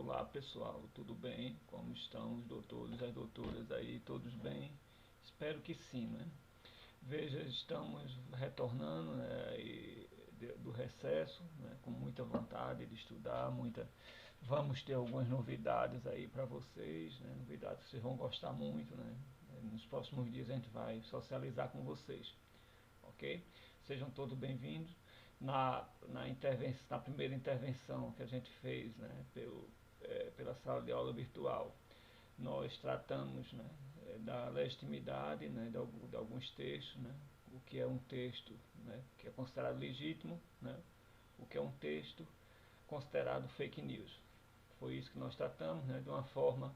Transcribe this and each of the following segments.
Olá pessoal, tudo bem? Como estão os doutores e as doutoras aí? Todos bem? Espero que sim, né? Veja, estamos retornando, né, do recesso, né, com muita vontade de estudar, vamos ter algumas novidades aí para vocês, né, novidades que vocês vão gostar muito, né? Nos próximos dias a gente vai socializar com vocês, ok? Sejam todos bem-vindos. Na primeira intervenção que a gente fez, né, pela sala de aula virtual, nós tratamos, né, da legitimidade, né, de alguns textos, né, o que é um texto, né, que é considerado legítimo, né, o que é um texto considerado fake news. Foi isso que nós tratamos, né, de uma forma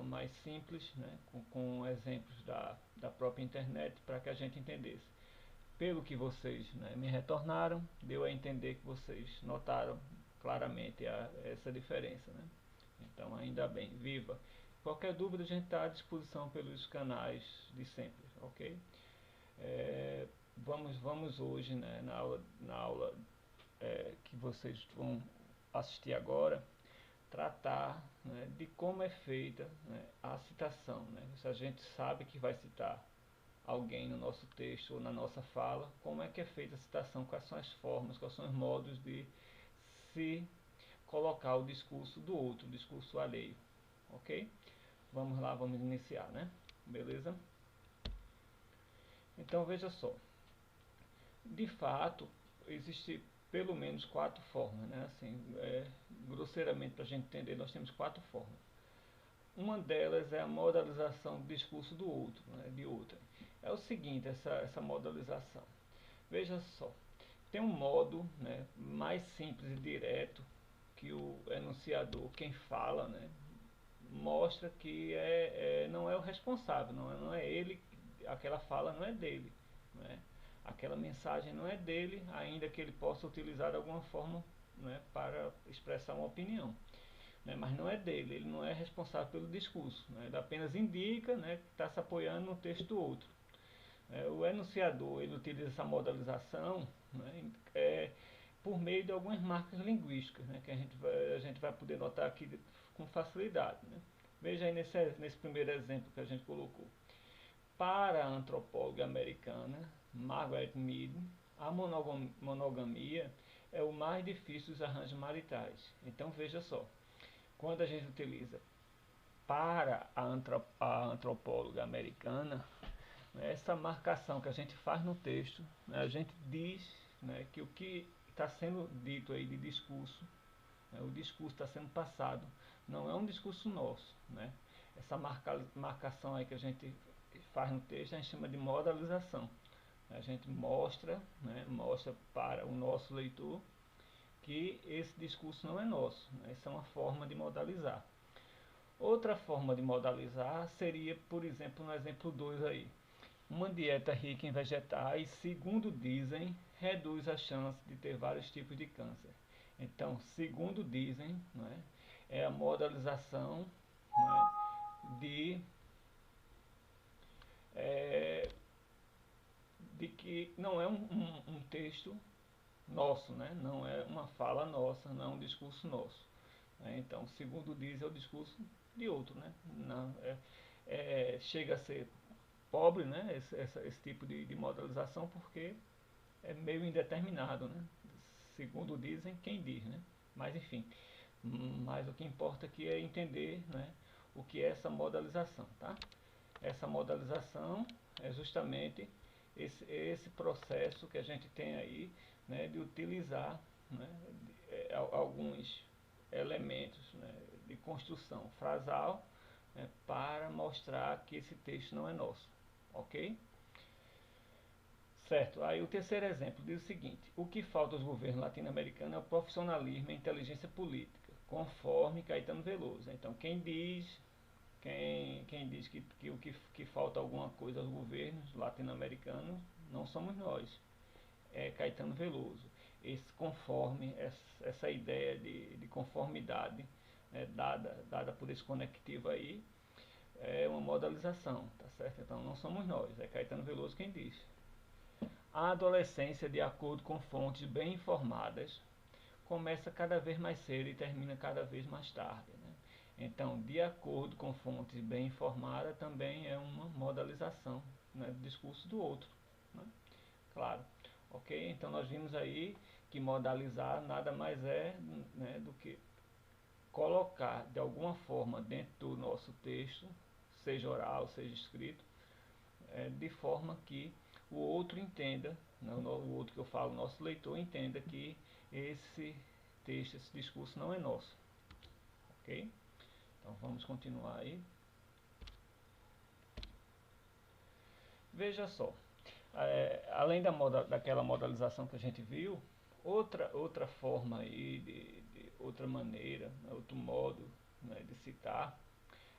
mais simples, né, com exemplos da própria internet, para que a gente entendesse. Pelo que vocês, né, me retornaram, deu a entender que vocês notaram claramente essa diferença, né? Então, ainda bem, viva! Qualquer dúvida, a gente está à disposição pelos canais de sempre, ok? Vamos hoje, né, na aula que vocês vão assistir agora, tratar, né, de como é feita, né, a citação, né? Se a gente sabe que vai citar alguém no nosso texto ou na nossa fala, como é que é feita a citação, quais são as formas, quais são os modos de se colocar o discurso do outro, o discurso alheio, ok? Vamos lá, vamos iniciar, né? Beleza? Então veja só, de fato existe pelo menos 4 formas, né? Assim, grosseiramente para a gente entender, nós temos 4 formas. Uma delas é a modalização do discurso do outro, né, de outra. É o seguinte, essa modalização. Veja só, tem um modo, né, mais simples e direto que o enunciador, quem fala, né, mostra que não é o responsável, não é ele, aquela fala não é dele, né, aquela mensagem não é dele, ainda que ele possa utilizar de alguma forma, né, para expressar uma opinião. Né, mas não é dele, ele não é responsável pelo discurso, né, ele apenas indica, né, que está se apoiando no texto do outro. O enunciador ele utiliza essa modalização, né, por meio de algumas marcas linguísticas, né, que a gente vai poder notar aqui com facilidade. Né. Veja aí nesse primeiro exemplo que a gente colocou. Para a antropóloga americana Margaret Mead, a monogamia é o mais difícil dos arranjos maritais. Então veja só, quando a gente utiliza para a antropóloga americana, né, essa marcação que a gente faz no texto, né, a gente diz, né, que o que está sendo dito aí de discurso, né, o discurso está sendo passado, não é um discurso nosso. Né? Essa marcação aí que a gente faz no texto, a gente chama de modalização. A gente mostra, né, mostra para o nosso leitor que esse discurso não é nosso. Né? Essa é uma forma de modalizar. Outra forma de modalizar seria, por exemplo, no exemplo 2 aí. Uma dieta rica em vegetais, segundo dizem, reduz a chance de ter vários tipos de câncer. Então, segundo dizem, né, é a modalização, né, de que não é um texto nosso, né, não é uma fala nossa, não é um discurso nosso. Então, segundo diz, é o discurso de outro. Né? Não, chega a ser pobre, né, esse tipo de modalização, porque é meio indeterminado. Né? Segundo dizem, quem diz. Né? Mas, enfim, mas o que importa aqui é entender, né, o que é essa modalização. Tá? Essa modalização é justamente esse processo que a gente tem aí, né, de utilizar, né, alguns elementos, né, de construção frasal, né, para mostrar que esse texto não é nosso, ok? Certo, aí o terceiro exemplo diz o seguinte: o que falta aos governos latino-americanos é o profissionalismo e a inteligência política, conforme Caetano Veloso. Então, quem diz que o que falta alguma coisa aos governos latino-americanos não somos nós, é Caetano Veloso. Esse conforme, essa ideia de conformidade, né, dada por esse conectivo aí, é uma modalização, tá certo? Então não somos nós, é Caetano Veloso quem diz. A adolescência, de acordo com fontes bem informadas, começa cada vez mais cedo e termina cada vez mais tarde, né? Então, de acordo com fontes bem informadas, também é uma modalização, né, do discurso do outro, né? Claro, ok? Então nós vimos aí que modalizar nada mais é, né, do que colocar de alguma forma dentro do nosso texto, seja oral, seja escrito, de forma que o outro entenda, né, o outro que eu falo, nosso leitor entenda que esse texto, esse discurso não é nosso, ok? Então vamos continuar aí. Veja só, além daquela modalização que a gente viu, outra forma aí, outra maneira, né, outro modo, né, de citar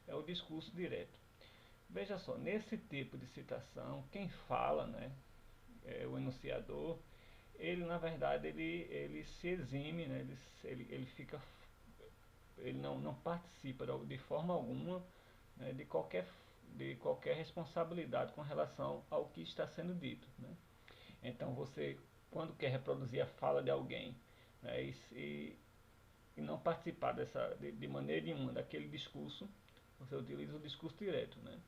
é o discurso direto. Veja só, nesse tipo de citação, quem fala, né, o enunciador, ele na verdade ele se exime, né, ele fica, ele não participa de forma alguma, né, de qualquer responsabilidade com relação ao que está sendo dito, né? Então você, quando quer reproduzir a fala de alguém, né, e não participar de maneira nenhuma daquele discurso, você utiliza o discurso direto, né?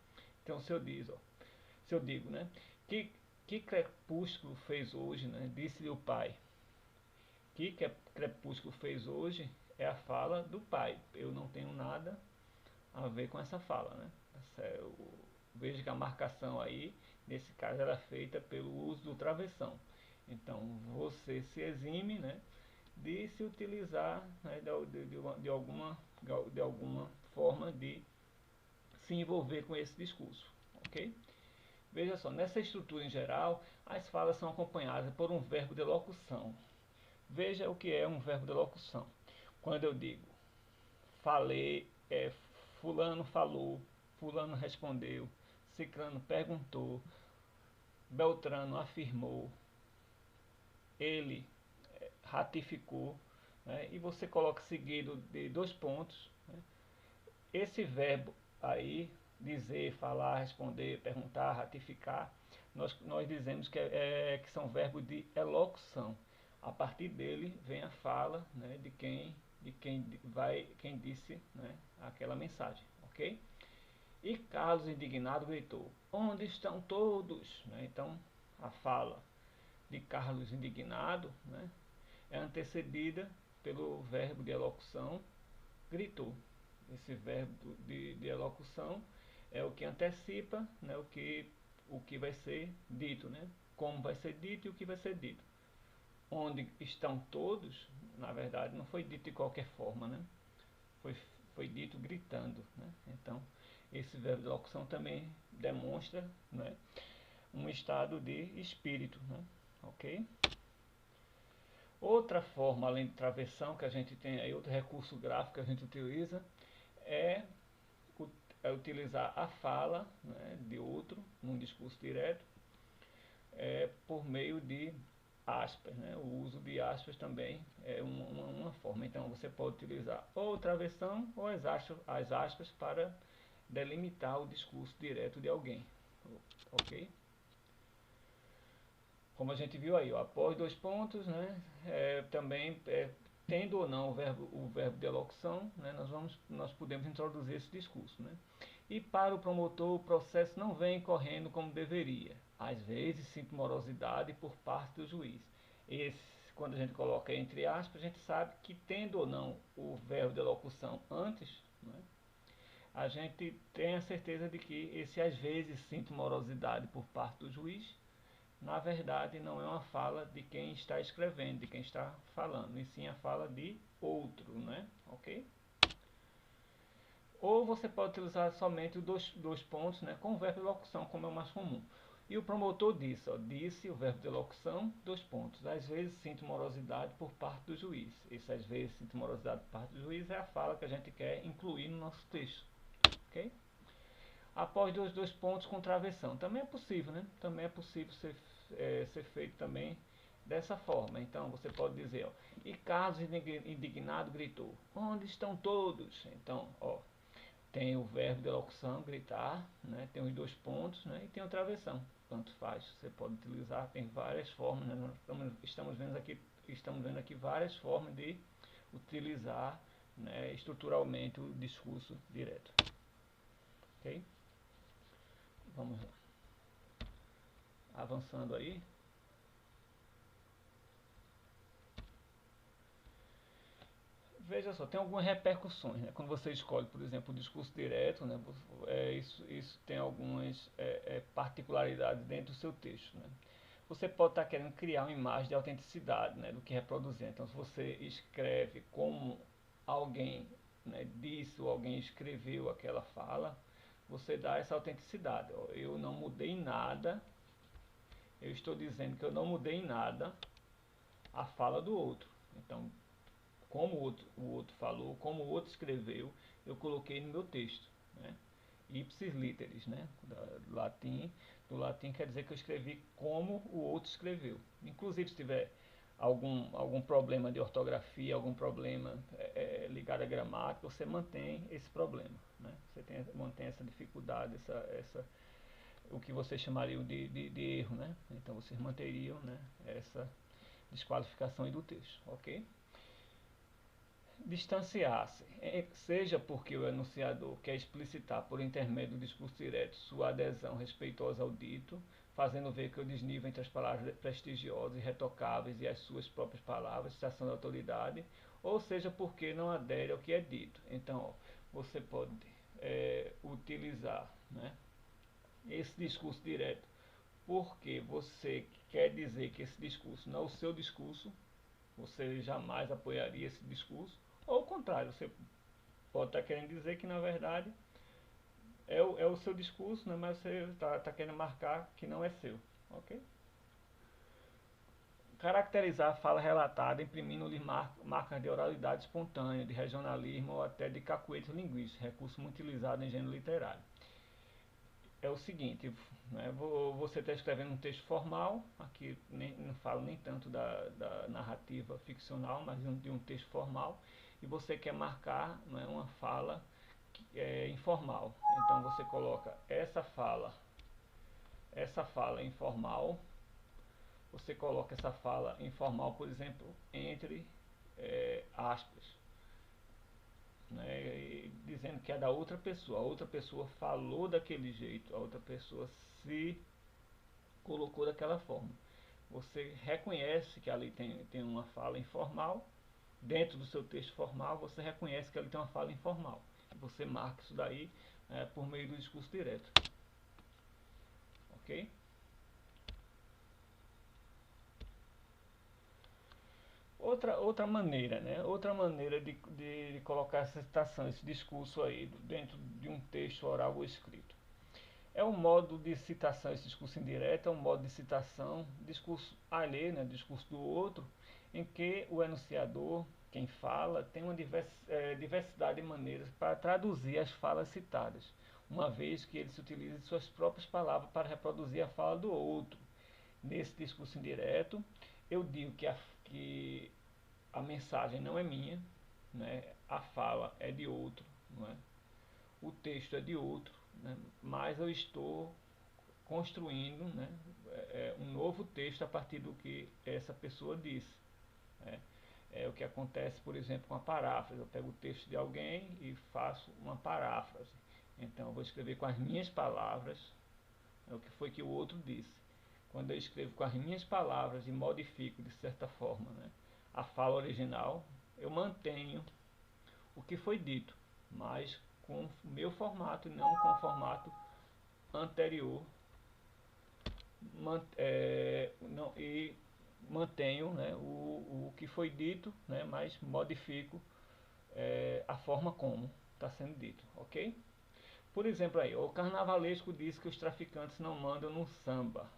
Então se eu digo, né, que crepúsculo fez hoje, né? Disse-lhe o pai. Que crepúsculo fez hoje é a fala do pai. Eu não tenho nada a ver com essa fala, né? Veja que a marcação aí, nesse caso, era feita pelo uso do travessão. Então, você se exime, né, de se utilizar, né, de alguma forma de se envolver com esse discurso, ok? Veja só, nessa estrutura em geral, as falas são acompanhadas por um verbo de locução. Veja o que é um verbo de locução. Quando eu digo falei, fulano falou, fulano respondeu, ciclano perguntou, beltrano afirmou, ele ratificou, né, e você coloca seguido de 2 pontos, né, esse verbo aí, dizer, falar, responder, perguntar, ratificar, nós dizemos que são verbos de elocução. A partir dele vem a fala, né, quem disse, né, aquela mensagem, ok? E Carlos, indignado, gritou: onde estão todos? Né? Então, a fala de Carlos, indignado, né, é antecedida pelo verbo de elocução, gritou. Esse verbo de elocução é o que antecipa, né, o que vai ser dito, né? Como vai ser dito e o que vai ser dito. Onde estão todos, na verdade, não foi dito de qualquer forma, né? Foi dito gritando, né? Então, esse verbo de locução também demonstra, né, um estado de espírito, né? Ok? Outra forma, além de travessão, que a gente tem aí, outro recurso gráfico que a gente utiliza, é, utilizar a fala, né, de outro, num discurso direto, por meio de aspas, né? O uso de aspas também é uma forma. Então você pode utilizar ou travessão ou as aspas para delimitar o discurso direto de alguém, ok? Como a gente viu aí, ó, após 2 pontos, né, também tendo ou não o verbo de elocução, né, nós podemos introduzir esse discurso, né? E para o promotor, o processo não vem correndo como deveria. Às vezes, sinto morosidade por parte do juiz. Quando a gente coloca entre aspas, a gente sabe que tendo ou não o verbo de elocução antes, né, a gente tem a certeza de que esse às vezes sinto morosidade por parte do juiz, na verdade não é uma fala de quem está escrevendo, de quem está falando, e sim a fala de outro, né? Ok? Ou você pode utilizar somente os dois pontos, né, com o verbo de locução, como é o mais comum. E o promotor disse, ó, disse o verbo de locução, 2 pontos. Às vezes sinto morosidade por parte do juiz. Esse às vezes sinto morosidade por parte do juiz é a fala que a gente quer incluir no nosso texto. Ok? Após dois pontos com travessão. Também é possível, né? Também é possível ser feito também dessa forma. Então você pode dizer, ó, e Carlos indignado gritou: onde estão todos? Então, ó, tem o verbo de locução, gritar, né? Tem os 2 pontos, né? E tem o travessão. Tanto faz, você pode utilizar, tem várias formas, né? Nós estamos vendo aqui estamos vendo aqui várias formas de utilizar, né, estruturalmente o discurso direto. Ok? Vamos lá. Avançando aí. Veja só, tem algumas repercussões, né? Quando você escolhe, por exemplo, o discurso direto, né? Isso tem algumas particularidades dentro do seu texto, né? Você pode estar querendo criar uma imagem de autenticidade, né, do que reproduzir. Então, se você escreve como alguém, né, disse ou alguém escreveu aquela fala, você dá essa autenticidade. Ó, eu não mudei nada, eu estou dizendo que eu não mudei em nada a fala do outro. Então, como o outro falou, como o outro escreveu, eu coloquei no meu texto, né? Ipsis literis, né? Do latim quer dizer que eu escrevi como o outro escreveu. Inclusive, se tiver algum problema de ortografia, algum problema ligado à gramática, você mantém esse problema, né? Você mantém essa dificuldade, o que vocês chamariam de erro, né? Então, vocês manteriam, né, essa desqualificação aí do texto, ok? Distanciar-se, seja porque o enunciador quer explicitar por intermédio do discurso direto sua adesão respeitosa ao dito, fazendo ver que o desnível entre as palavras prestigiosas e retocáveis e as suas próprias palavras, citação da autoridade, ou seja porque não adere ao que é dito. Então, ó, você pode utilizar, né, esse discurso direto porque você quer dizer que esse discurso não é o seu discurso, você jamais apoiaria esse discurso, ou ao contrário, você pode estar querendo dizer que na verdade é o seu discurso, né, mas você está querendo marcar que não é seu, ok? Caracterizar a fala relatada imprimindo-lhe marcas de oralidade espontânea, de regionalismo ou até de cacuete linguístico, recurso muito utilizado em gênero literário. É o seguinte, né, você está escrevendo um texto formal, aqui não falo nem tanto da narrativa ficcional, mas de um texto formal, e você quer marcar, né, uma fala informal. Então você coloca essa fala informal, você coloca essa fala informal, por exemplo, entre aspas, né, dizendo que é da outra pessoa. A outra pessoa falou daquele jeito, a outra pessoa se colocou daquela forma. Você reconhece que ali tem uma fala informal, dentro do seu texto formal, você reconhece que ali tem uma fala informal. Você marca isso daí por meio do discurso direto. Ok? Outra maneira, né? Outra maneira de colocar essa citação, esse discurso aí dentro de um texto oral ou escrito. É um modo de citação, esse discurso indireto, é um modo de citação, discurso alheio, né, discurso do outro, em que o enunciador, quem fala, tem uma diversidade de maneiras para traduzir as falas citadas, uma vez que ele se utiliza de suas próprias palavras para reproduzir a fala do outro. Nesse discurso indireto, eu digo que a mensagem não é minha, né, a fala é de outro, não é? O texto é de outro, né, mas eu estou construindo, né, um novo texto a partir do que essa pessoa disse. Né. É o que acontece, por exemplo, com a paráfrase. Eu pego o texto de alguém e faço uma paráfrase. Então eu vou escrever com as minhas palavras o que foi que o outro disse. Quando eu escrevo com as minhas palavras e modifico de certa forma, né, a fala original, eu mantenho o que foi dito, mas com o meu formato e não com o formato anterior, e mantenho, né, o que foi dito, né, mas modifico a forma como está sendo dito, ok? Por exemplo, aí, o carnavalesco diz que os traficantes não mandam no samba.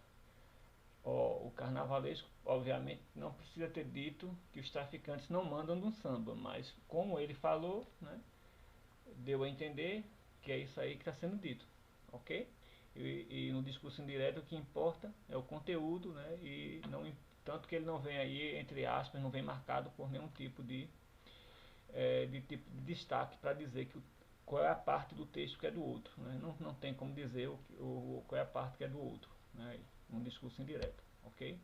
O carnavalesco, obviamente, não precisa ter dito que os traficantes não mandam no samba, mas como ele falou, né, deu a entender que é isso aí que está sendo dito, ok? E no discurso indireto o que importa é o conteúdo, né? E não, tanto que ele não vem aí, entre aspas, não vem marcado por nenhum tipo de destaque para dizer qual é a parte do texto que é do outro, né? Não tem como dizer qual é a parte que é do outro, né? Um discurso indireto, ok?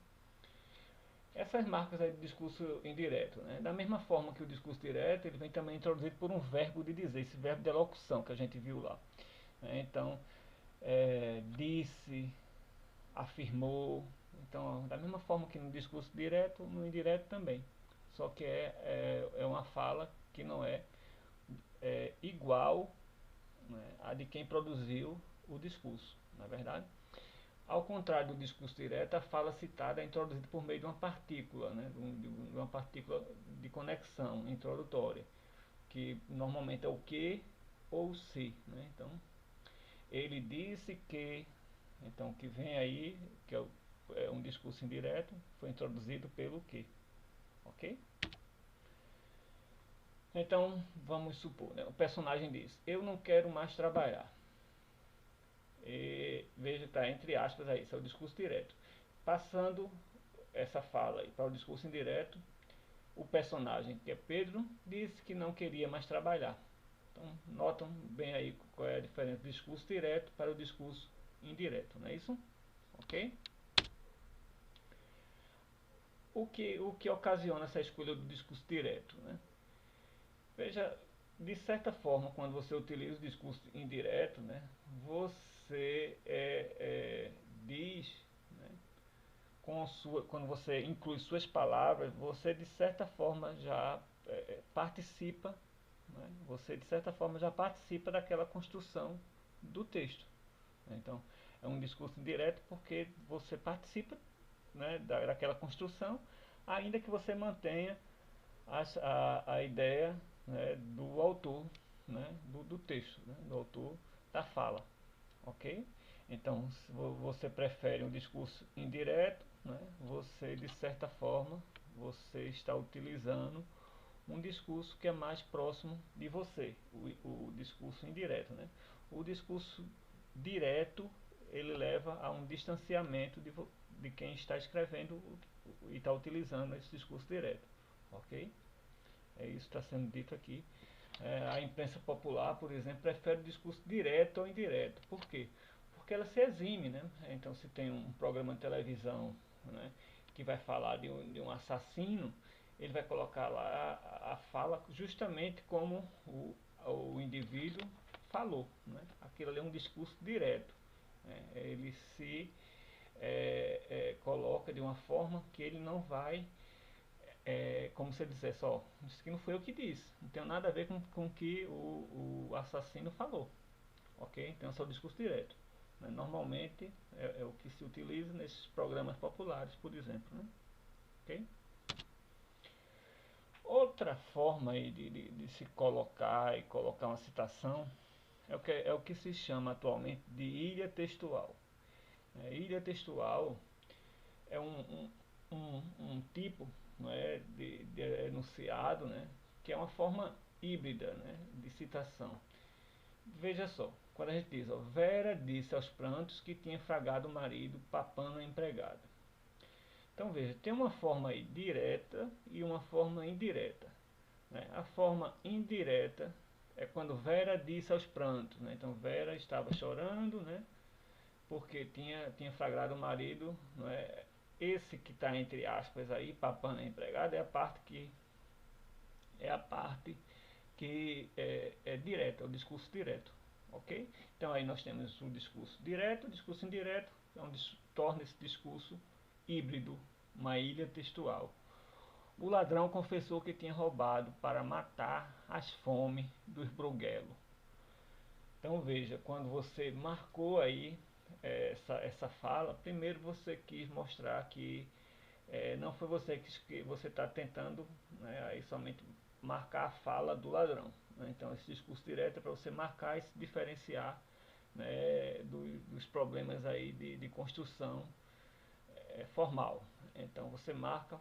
Essas marcas aí do discurso indireto, né? Da mesma forma que o discurso direto, ele vem também introduzido por um verbo de dizer, esse verbo de elocução que a gente viu lá, né? Então, disse, afirmou. Então, da mesma forma que no discurso direto, no indireto também. Só que é uma fala que não é igual, né, a de quem produziu o discurso, não é verdade? Ao contrário do discurso direto, a fala citada é introduzida por meio de uma partícula, né, de uma partícula de conexão introdutória, que normalmente é o que ou o se. Né? Então, ele disse que, então, que vem aí, que é um discurso indireto, foi introduzido pelo que, ok? Então, vamos supor, né, o personagem diz, eu não quero mais trabalhar. E, veja, está entre aspas aí, isso é o discurso direto. Passando essa fala para o discurso indireto, o personagem, que é Pedro, disse que não queria mais trabalhar. Então, notam bem aí qual é a diferença do discurso direto para o discurso indireto, não é isso? Ok? O que ocasiona essa escolha do discurso direto, né? Veja, de certa forma, quando você utiliza o discurso indireto, né, você diz, né, quando você inclui suas palavras, você de certa forma já participa, né, você de certa forma já participa daquela construção do texto. Então, é um discurso indireto porque você participa, né, daquela construção, ainda que você mantenha a ideia, né, do autor, né, do texto, né, do autor da fala, ok? Então, se você prefere um discurso indireto, né, você de certa forma você está utilizando um discurso que é mais próximo de você, o discurso indireto, né? O discurso direto ele leva a um distanciamento de quem está escrevendo e está utilizando esse discurso direto, ok? Isso está sendo dito aqui. A imprensa popular, por exemplo, prefere o discurso direto ou indireto. Por quê? Porque ela se exime, né? Então, se tem um programa de televisão, né, que vai falar de um assassino, ele vai colocar lá a fala justamente como o indivíduo falou, né? Aquilo ali é um discurso direto, né? Ele se coloca de uma forma que ele não vai, como se dissesse, ó, isso aqui não foi eu que disse, não tem nada a ver com o que o assassino falou, ok? Então esse é o discurso direto, né? Normalmente é o que se utiliza nesses programas populares, por exemplo, né? Ok? Outra forma aí de se colocar e colocar uma citação é o que se chama atualmente de ilha textual. Ilha textual é um tipo, não é, de enunciado, né, que é uma forma híbrida, né, de citação. Veja só, quando a gente diz, ó, Vera disse aos prantos que tinha fragado o marido papando a empregada. Então veja, tem uma forma aí direta e uma forma indireta, né? A forma indireta é quando Vera disse aos prantos, né? Então Vera estava chorando, né, porque tinha flagrado o marido, não é? Esse que está entre aspas aí, papando a empregada, é a parte que é direta, é o discurso direto, ok? Então aí nós temos o discurso direto, o discurso indireto, então torna esse discurso híbrido, uma ilha textual. O ladrão confessou que tinha roubado para matar as fomes dos broguelos. Então veja, quando você marcou aí essa fala, primeiro você quis mostrar que não foi você que você está tentando, né, aí somente marcar a fala do ladrão. Né? Então esse discurso direto é para você marcar e se diferenciar, né, dos problemas aí de construção formal. Então você marca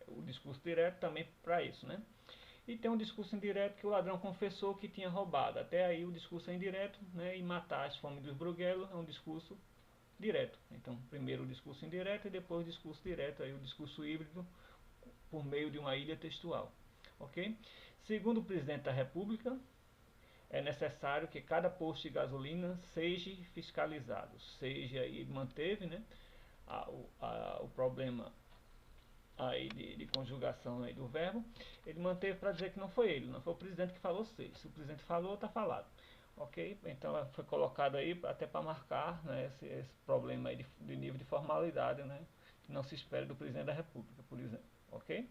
o discurso direto também para isso, né? E tem um discurso indireto que o ladrão confessou que tinha roubado. Até aí o discurso é indireto, né? E matar as fomes dos bruguelos é um discurso direto. Então, primeiro o discurso indireto e depois o discurso direto, aí o discurso híbrido por meio de uma ilha textual. Ok? Segundo o presidente da República, é necessário que cada posto de gasolina seja fiscalizado. Seja, e manteve, né, o problema, aí de conjugação aí do verbo, ele manteve para dizer que não foi ele, não foi o presidente que falou seja. Se o presidente falou, está falado. Ok? Então foi colocado aí até para marcar, né, esse problema aí de nível de formalidade, né, que não se espera do presidente da República, por exemplo. Ok?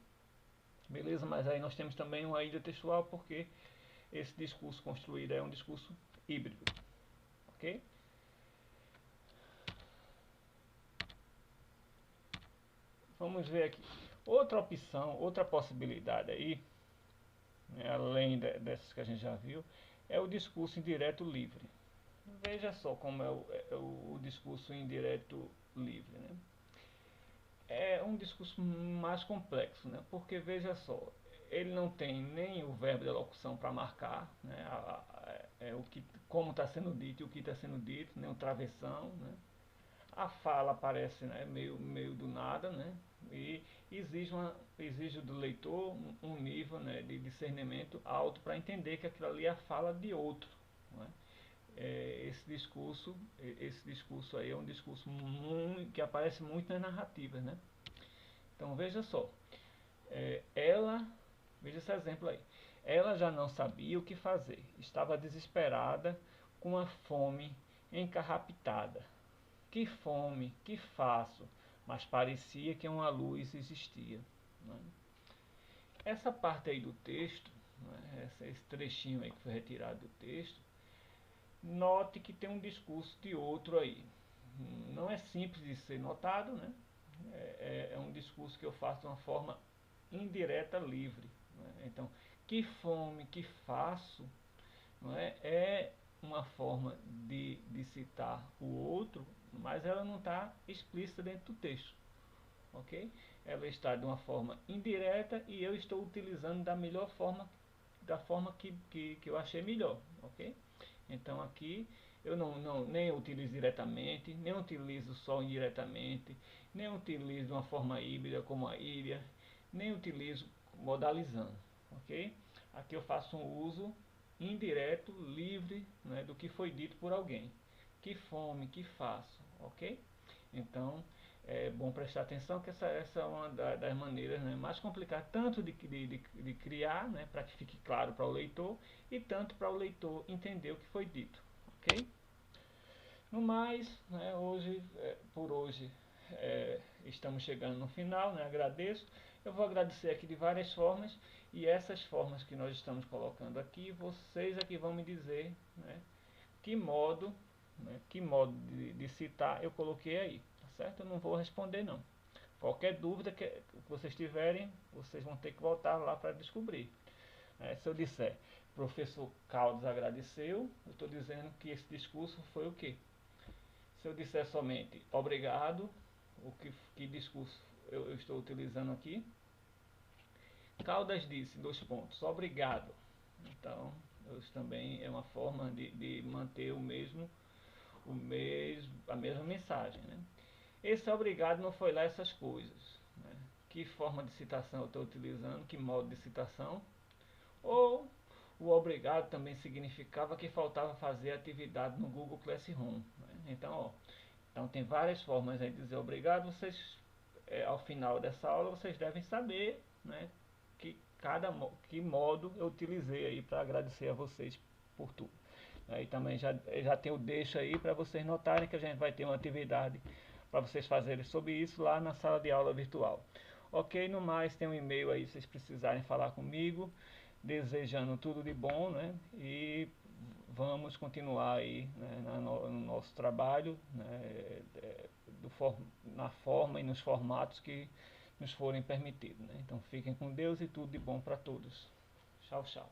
Beleza? Mas aí nós temos também uma ilha textual, porque esse discurso construído é um discurso híbrido. Ok? Vamos ver aqui. Outra opção, outra possibilidade aí, né, além dessas que a gente já viu, é o discurso indireto livre. Veja só como é o discurso indireto livre, né? É um discurso mais complexo, né? Porque veja só, ele não tem nem o verbo de locução para marcar, né? O que, como está sendo dito e o que está sendo dito, nem o travessão, né? A fala aparece, né, meio do nada, né? E exige do leitor um nível, né, de discernimento alto para entender que aquilo ali é a fala de outro, né? Esse discurso aí é um discurso que aparece muito nas narrativas, né? Então veja só, veja esse exemplo aí. Ela já não sabia o que fazer, estava desesperada, com a fome encarrapitada. Que fome, que faço? Mas parecia que uma luz existia. Né? Essa parte aí do texto, né, esse trechinho aí que foi retirado do texto, note que tem um discurso de outro aí. Não é simples de ser notado, né? É um discurso que eu faço de uma forma indireta, livre. Né? Então, que fome, que faço, não é uma forma de citar o outro, mas ela não está explícita dentro do texto. Ok? Ela está de uma forma indireta e eu estou utilizando da melhor forma, da forma que eu achei melhor. Ok? Então aqui eu nem utilizo diretamente, nem utilizo só indiretamente, nem utilizo de uma forma híbrida como a ilha, nem utilizo modalizando. Ok? Aqui eu faço um uso indireto, livre, né, do que foi dito por alguém. Que fome, que faço. Ok? Então é bom prestar atenção que essa é uma das maneiras, né, mais complicadas, tanto de criar, né, para que fique claro para o leitor, e tanto para o leitor entender o que foi dito. Ok? No mais, né, por hoje estamos chegando no final, né, agradeço. Eu vou agradecer aqui de várias formas, e essas formas que nós estamos colocando aqui, vocês aqui vão me dizer, né, que modo, que modo de citar eu coloquei aí, tá certo? Eu não vou responder não. Qualquer dúvida que vocês tiverem, vocês vão ter que voltar lá para descobrir. Se eu disser, professor Caldas agradeceu, eu estou dizendo que esse discurso foi o quê? Se eu disser somente obrigado, que discurso eu estou utilizando aqui? Caldas disse, 2 pontos, obrigado. Então, isso também é uma forma de manter a mesma mensagem. Né? Esse obrigado não foi lá essas coisas. Né? Que forma de citação eu estou utilizando, que modo de citação? Ou o obrigado também significava que faltava fazer atividade no Google Classroom. Né? Então tem várias formas de dizer obrigado. Vocês, ao final dessa aula, vocês devem saber, né, que modo eu utilizei aí para agradecer a vocês por tudo. Aí também já tem o deixo aí para vocês notarem que a gente vai ter uma atividade para vocês fazerem sobre isso lá na sala de aula virtual. Ok, no mais tem um e-mail aí se vocês precisarem falar comigo, desejando tudo de bom, né? E vamos continuar aí, né, no nosso trabalho, né, na forma e nos formatos que nos forem permitidos. Né? Então fiquem com Deus e tudo de bom para todos. Tchau, tchau.